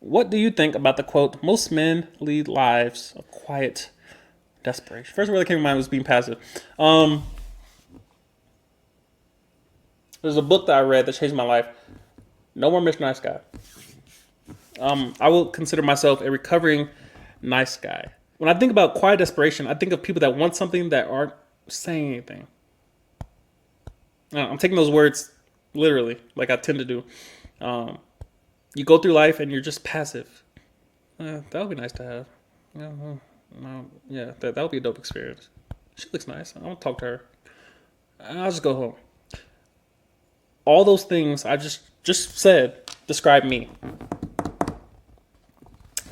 What do you think about the quote, most men lead lives of quiet desperation? First word that came to mind was being passive. Um, there's a book that I read that changed my life. No More Mr. Nice Guy. I will consider myself a recovering nice guy. When I think about quiet desperation, I think of people that want something that aren't saying anything. I'm taking those words literally, like I tend to do. Um, you go through life and you're just passive. That would be nice to have. Yeah, yeah, that would be a dope experience. She looks nice. I want to talk to her. I'll just go home. All those things I just said describe me.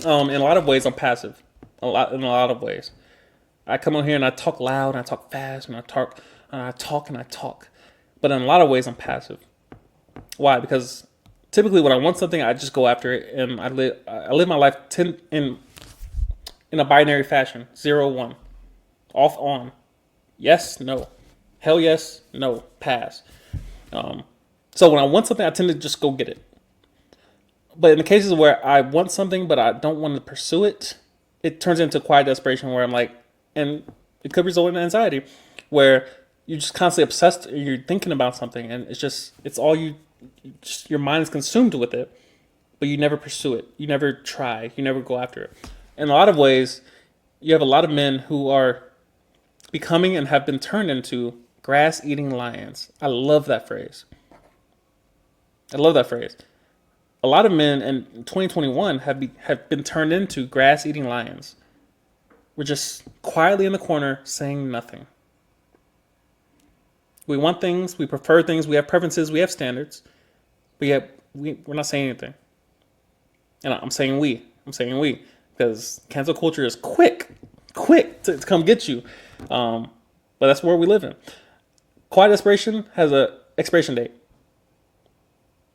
In a lot of ways, I'm passive. In a lot of ways, I come on here and I talk loud and I talk fast and I talk and I talk and I talk. But in a lot of ways, I'm passive. Why? Because typically, when I want something, I just go after it, and I live my life in a binary fashion: 0, 1, off, on, yes, no, hell yes, no, pass. Um, so when I want something, I tend to just go get it. But in the cases where I want something but I don't want to pursue it, it turns into quiet desperation where I'm like, and it could result in anxiety, where you're just constantly obsessed. You're thinking about something, and it's all just, your mind is consumed with it, but you never pursue it. You never try. You never go after it. In a lot of ways, you have a lot of men who are becoming and have been turned into grass eating lions. I love that phrase. I love that phrase. A lot of men in 2021 have been turned into grass eating lions. We're just quietly in the corner saying nothing. We want things, we prefer things, we have preferences, we have standards, but yet we're not saying anything. And I'm saying we. I'm saying we. Because cancel culture is quick to come get you. But that's where we live in. Quiet desperation has a expiration date.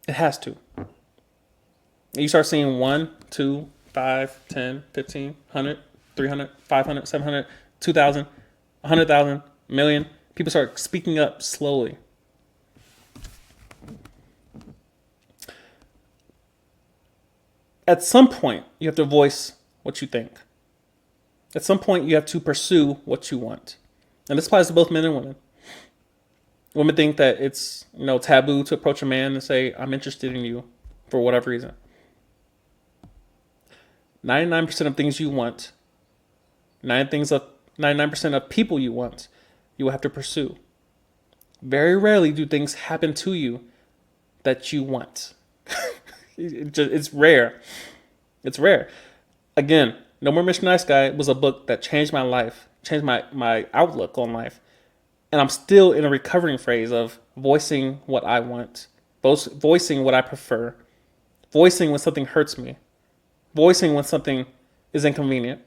It has to. You start seeing 1, 2, 5, 10, 15, 100, 300, 500, 700, 2,000, 100,000, million. People start speaking up slowly. At some point, you have to voice what you think. At some point, you have to pursue what you want. And this applies to both men and women. Women think that it's taboo to approach a man and say, "I'm interested in you," for whatever reason. 99% of things you want, 99% of people you want, you will have to pursue. Very rarely do things happen to you that you want. It's rare. It's rare. Again, No More Mr. Nice Guy was a book that changed my life, changed my outlook on life. And I'm still in a recovering phase of voicing what I want, voicing what I prefer, voicing when something hurts me, voicing when something is inconvenient,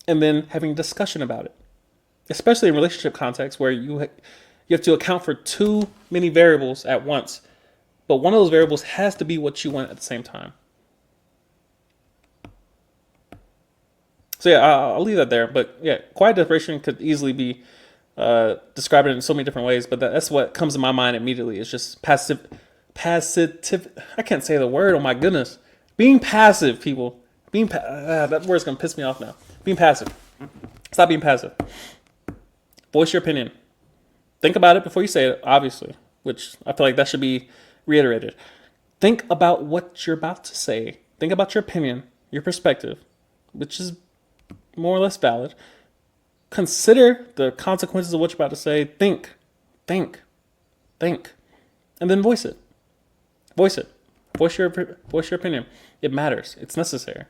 and then having discussion about it. Especially in relationship context where you have to account for too many variables at once, but one of those variables has to be what you want at the same time. So yeah, I'll leave that there. But yeah, quiet desperation could easily be described in so many different ways. But that's what comes to my mind immediately. It's just passive. I can't say the word. Oh my goodness, being passive, people. That word's gonna piss me off now. Being passive. Stop being passive. Voice your opinion. Think about it before you say it, obviously, which I feel like that should be reiterated. Think about what you're about to say. Think about your opinion, your perspective, which is more or less valid. Consider the consequences of what you're about to say. Think, think, think, and then voice it. Voice it. Voice your opinion. It matters. It's necessary.